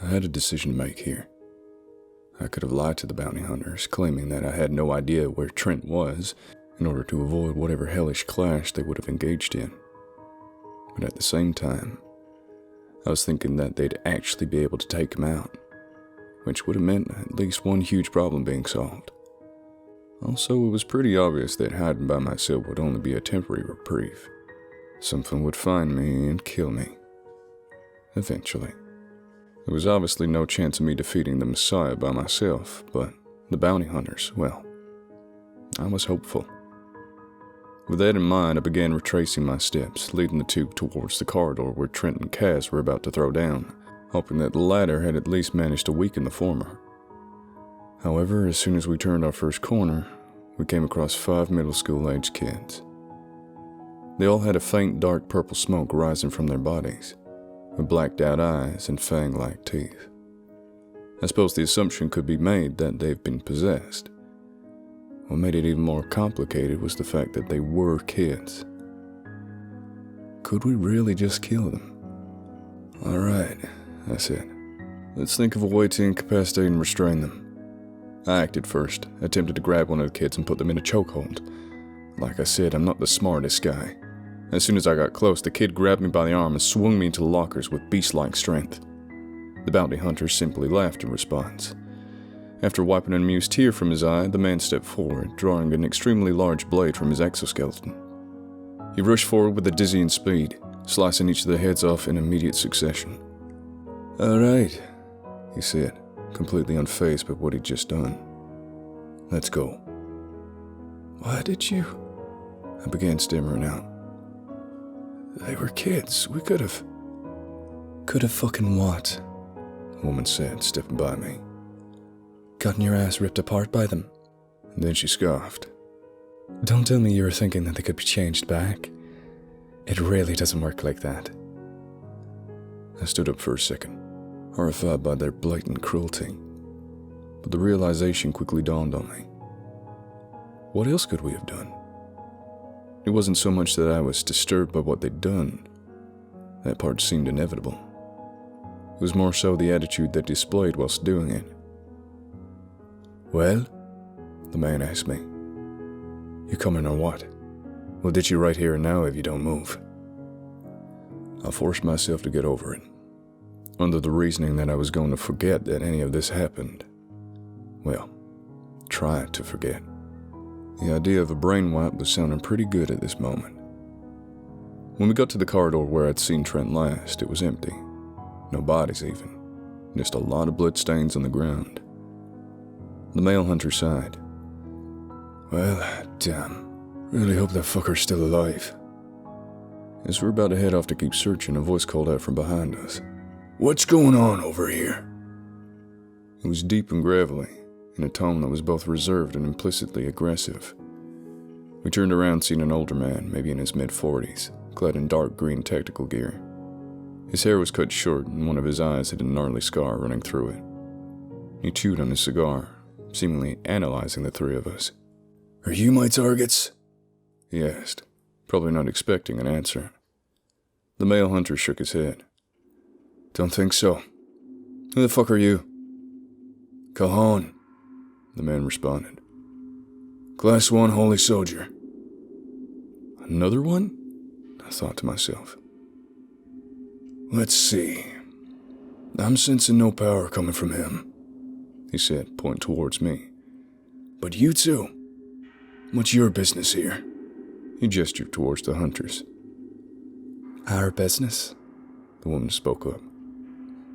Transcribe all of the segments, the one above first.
I had a decision to make here. I could have lied to the bounty hunters, claiming that I had no idea where Trent was, in order to avoid whatever hellish clash they would have engaged in. But at the same time, I was thinking that they'd actually be able to take him out, which would have meant at least one huge problem being solved. Also, it was pretty obvious that hiding by myself would only be a temporary reprieve. Something would find me and kill me. Eventually. There was obviously no chance of me defeating the Messiah by myself, but the bounty hunters, well, I was hopeful. With that in mind, I began retracing my steps, leading the two towards the corridor where Trent and Cass were about to throw down, hoping that the latter had at least managed to weaken the former. However, as soon as we turned our first corner, we came across 5 middle school-aged kids. They all had a faint dark purple smoke rising from their bodies, with blacked-out eyes and fang-like teeth. I suppose the assumption could be made that they've been possessed. What made it even more complicated was the fact that they were kids. Could we really just kill them? All right, I said. Let's think of a way to incapacitate and restrain them. I acted first, attempted to grab one of the kids and put them in a chokehold. Like I said, I'm not the smartest guy. As soon as I got close, the kid grabbed me by the arm and swung me into the lockers with beast-like strength. The bounty hunter simply laughed in response. After wiping an amused tear from his eye, the man stepped forward, drawing an extremely large blade from his exoskeleton. He rushed forward with a dizzying speed, slicing each of their heads off in immediate succession. "All right," he said, completely unfazed by what he'd just done. "Let's go." "Why did you?" I began stammering out. "They were kids. We could have..." "Could have fucking what?" the woman said, stepping by me. "Gotten your ass ripped apart by them?" And then she scoffed. "Don't tell me you were thinking that they could be changed back. It really doesn't work like that." I stood up for a second, horrified by their blatant cruelty. But the realization quickly dawned on me. What else could we have done? It wasn't so much that I was disturbed by what they'd done. That part seemed inevitable. It was more so the attitude they displayed whilst doing it. "Well?" the man asked me. "You coming or what? We'll ditch you right here and now if you don't move." I forced myself to get over it, under the reasoning that I was going to forget that any of this happened. Well, try to forget. The idea of a brain wipe was sounding pretty good at this moment. When we got to the corridor where I'd seen Trent last, it was empty. No bodies even. Just a lot of blood stains on the ground. The male hunter sighed. "Well, damn. Really hope that fucker's still alive." As we were about to head off to keep searching, a voice called out from behind us. "What's going on over here?" It was deep and gravelly, in a tone that was both reserved and implicitly aggressive. We turned around, seeing an older man, maybe in his mid-40s, clad in dark green tactical gear. His hair was cut short, and one of his eyes had a gnarly scar running through it. He chewed on his cigar, seemingly analyzing the three of us. "Are you my targets?" he asked, probably not expecting an answer. The male hunter shook his head. "Don't think so. Who the fuck are you?" "Cajon," the man responded. "Class 1 holy soldier." "Another one?" I thought to myself. "Let's see. I'm sensing no power coming from him," he said, pointing towards me. "But you two, what's your business here?" He gestured towards the hunters. "Our business?" the woman spoke up.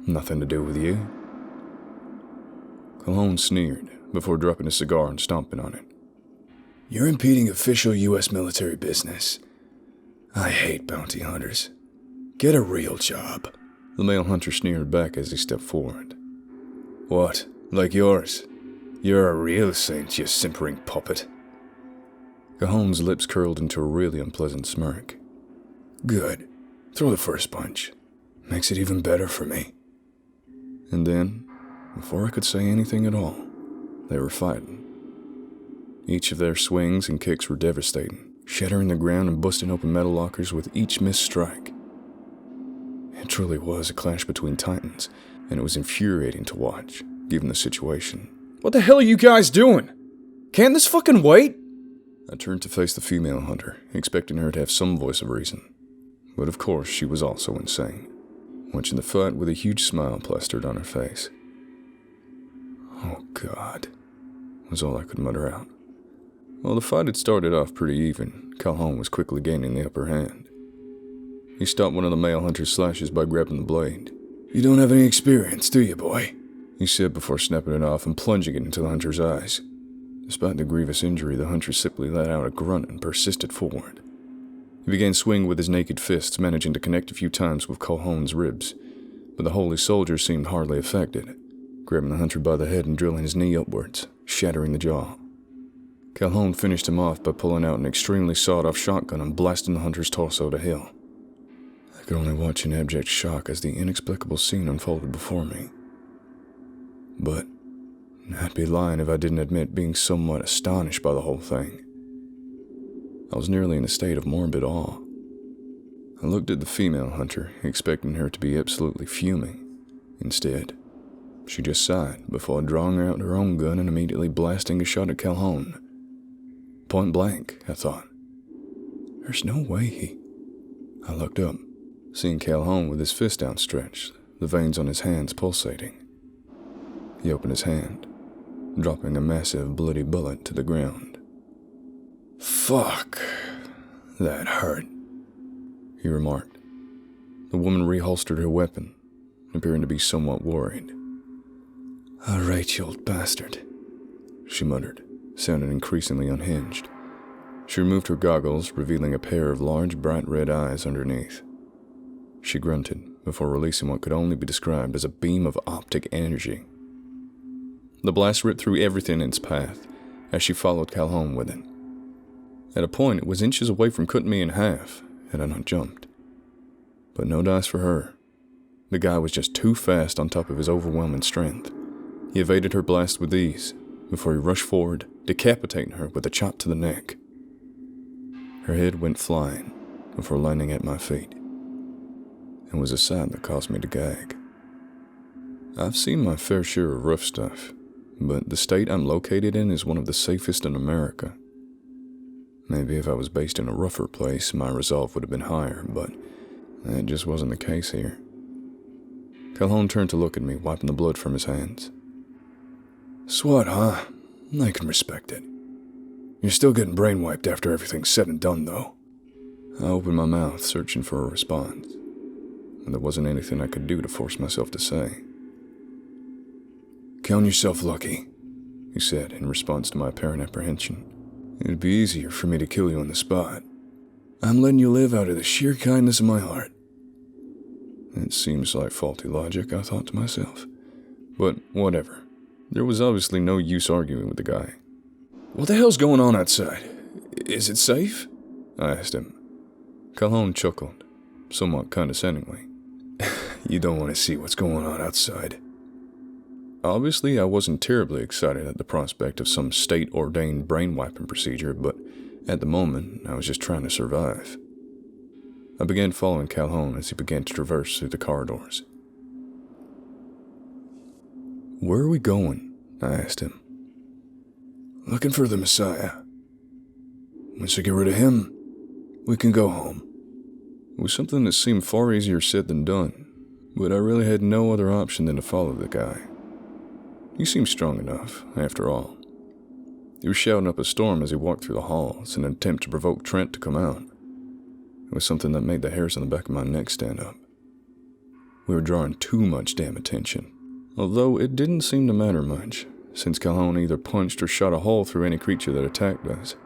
"Nothing to do with you." Cajon sneered, before dropping his cigar and stomping on it. "You're impeding official U.S. military business. I hate bounty hunters. Get a real job." The male hunter sneered back as he stepped forward. "What, like yours? You're a real saint, you simpering puppet." Cajon's lips curled into a really unpleasant smirk. "Good. Throw the first punch. Makes it even better for me." And then, before I could say anything at all, they were fighting. Each of their swings and kicks were devastating, shattering the ground and busting open metal lockers with each missed strike. It truly was a clash between titans, and it was infuriating to watch, given the situation. What the hell are you guys doing? Can't this fucking wait? I turned to face the female hunter, expecting her to have some voice of reason. But of course, she was also insane, watching the fight with a huge smile plastered on her face. "Oh God," was all I could mutter out. While the fight had started off pretty even, Calhoun was quickly gaining the upper hand. He stopped one of the male hunter's slashes by grabbing the blade. "You don't have any experience, do you, boy?" he said before snapping it off and plunging it into the hunter's eyes. Despite the grievous injury, the hunter simply let out a grunt and persisted forward. He began swinging with his naked fists, managing to connect a few times with Calhoun's ribs, but the holy soldier seemed hardly affected, grabbing the hunter by the head and drilling his knee upwards, shattering the jaw. Calhoun finished him off by pulling out an extremely sawed-off shotgun and blasting the hunter's torso to hell. I could only watch in abject shock as the inexplicable scene unfolded before me. But I'd be lying if I didn't admit being somewhat astonished by the whole thing. I was nearly in a state of morbid awe. I looked at the female hunter, expecting her to be absolutely fuming. Instead, she just sighed before drawing out her own gun and immediately blasting a shot at Calhoun. Point blank, I thought. There's no way he... I looked up, seeing Calhoun with his fist outstretched, the veins on his hands pulsating. He opened his hand, dropping a massive bloody bullet to the ground. "Fuck, that hurt," he remarked. The woman reholstered her weapon, appearing to be somewhat worried. "All right, you old bastard," she muttered, sounding increasingly unhinged. She removed her goggles, revealing a pair of large, bright red eyes underneath. She grunted before releasing what could only be described as a beam of optic energy. The blast ripped through everything in its path as she followed Calhoun with it. At a point, it was inches away from cutting me in half had I not jumped. But no dice for her. The guy was just too fast on top of his overwhelming strength. He evaded her blast with ease before he rushed forward, decapitating her with a chop to the neck. Her head went flying before landing at my feet. It was a sight that caused me to gag. I've seen my fair share of rough stuff, but the state I'm located in is one of the safest in America. Maybe if I was based in a rougher place, my resolve would have been higher, but that just wasn't the case here. Calhoun turned to look at me, wiping the blood from his hands. "SWAT, huh? I can respect it. You're still getting brainwiped after everything's said and done, though." I opened my mouth, searching for a response, and there wasn't anything I could do to force myself to say. "Count yourself lucky," he said in response to my apparent apprehension. "It'd be easier for me to kill you on the spot. I'm letting you live out of the sheer kindness of my heart." It seems like faulty logic, I thought to myself. But whatever. There was obviously no use arguing with the guy. "What the hell's going on outside? Is it safe?" I asked him. Calhoun chuckled, somewhat condescendingly. "You don't want to see what's going on outside." Obviously, I wasn't terribly excited at the prospect of some state-ordained brain-wiping procedure, but at the moment, I was just trying to survive. I began following Calhoun as he began to traverse through the corridors. "Where are we going?" I asked him. "Looking for the Messiah. Once we get rid of him, we can go home." It was something that seemed far easier said than done, but I really had no other option than to follow the guy. He seemed strong enough, after all. He was shouting up a storm as he walked through the halls in an attempt to provoke Trent to come out. It was something that made the hairs on the back of my neck stand up. We were drawing too much damn attention, although it didn't seem to matter much, since Calhoun either punched or shot a hole through any creature that attacked us.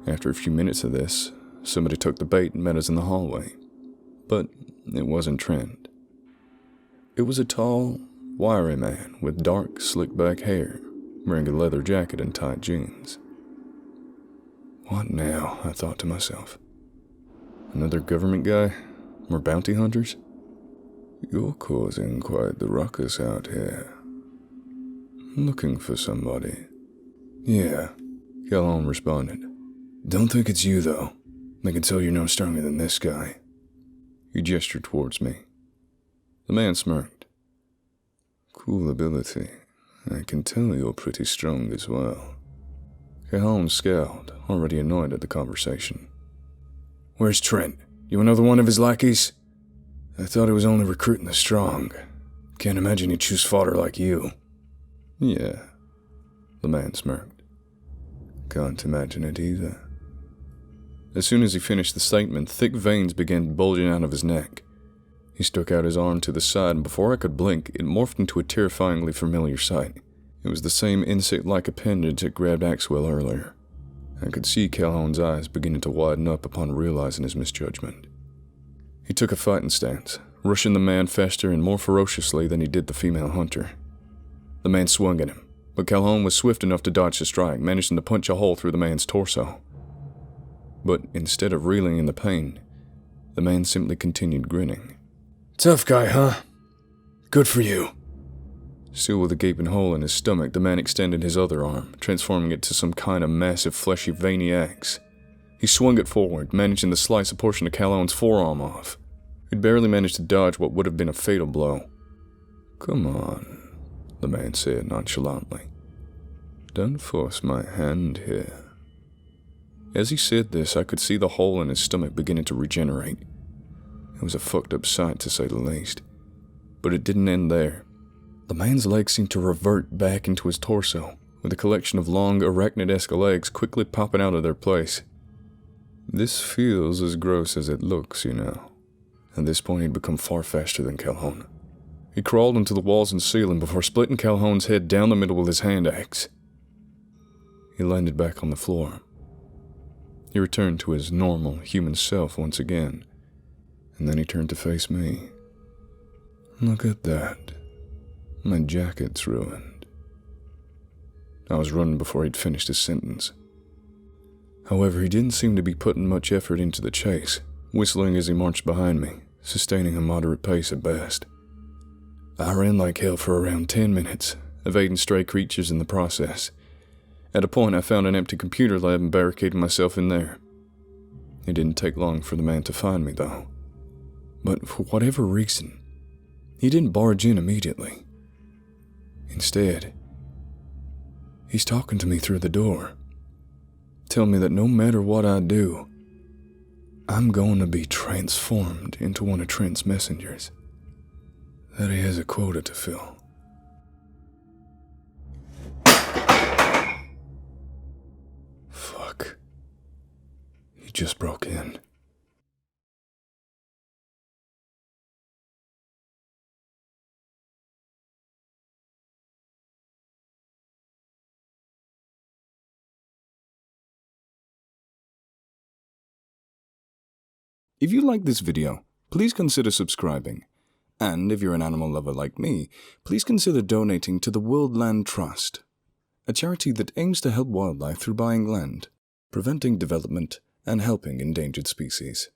After a few minutes of this, somebody took the bait and met us in the hallway. But it wasn't Trent. It was a tall, wiry man with dark, slick-back hair, wearing a leather jacket and tight jeans. What now? I thought to myself. Another government guy? More bounty hunters? "You're causing quite the ruckus out here. Looking for somebody?" "Yeah," Calhoun responded. "Don't think it's you, though. I can tell you're no stronger than this guy." He gestured towards me. The man smirked. Cool ability. I can tell you're pretty strong as well. Calhoun scowled, already annoyed at the conversation. Where's Trent? You another one of his lackeys? I thought he was only recruiting the strong. Can't imagine he'd choose fodder like you. Yeah, the man smirked. Can't imagine it either. As soon as he finished the statement, thick veins began bulging out of his neck. He stuck out his arm to the side, and before I could blink, it morphed into a terrifyingly familiar sight. It was the same insect-like appendage that grabbed Axwell earlier. I could see Calhoun's eyes beginning to widen up upon realizing his misjudgment. He took a fighting stance, rushing the man faster and more ferociously than he did the female hunter. The man swung at him, but Calhoun was swift enough to dodge the strike, managing to punch a hole through the man's torso. But instead of reeling in the pain, the man simply continued grinning. Tough guy, huh? Good for you. Still with a gaping hole in his stomach, the man extended his other arm, transforming it to some kind of massive, fleshy, veiny axe. He swung it forward, managing to slice a portion of Calhoun's forearm off. He'd barely managed to dodge what would have been a fatal blow. Come on, the man said nonchalantly. Don't force my hand here. As he said this, I could see the hole in his stomach beginning to regenerate. It was a fucked up sight, to say the least. But it didn't end there. The man's legs seemed to revert back into his torso, with a collection of long, arachnid-esque legs quickly popping out of their place. This feels as gross as it looks, you know. At this point, he'd become far faster than Calhoun. He crawled into the walls and ceiling before splitting Calhoun's head down the middle with his hand axe. He landed back on the floor. He returned to his normal, human self once again, and then he turned to face me. Look at that. My jacket's ruined. I was running before he'd finished his sentence. However, he didn't seem to be putting much effort into the chase, whistling as he marched behind me, sustaining a moderate pace at best. I ran like hell for around 10 minutes, evading stray creatures in the process. At a point, I found an empty computer lab and barricaded myself in there. It didn't take long for the man to find me, though. But for whatever reason, he didn't barge in immediately. Instead, he's talking to me through the door, telling me that no matter what I do, I'm going to be transformed into one of Trent's messengers, that he has a quota to fill. Fuck. He just broke in. If you like this video, please consider subscribing. And if you're an animal lover like me, please consider donating to the World Land Trust, a charity that aims to help wildlife through buying land, preventing development, and helping endangered species.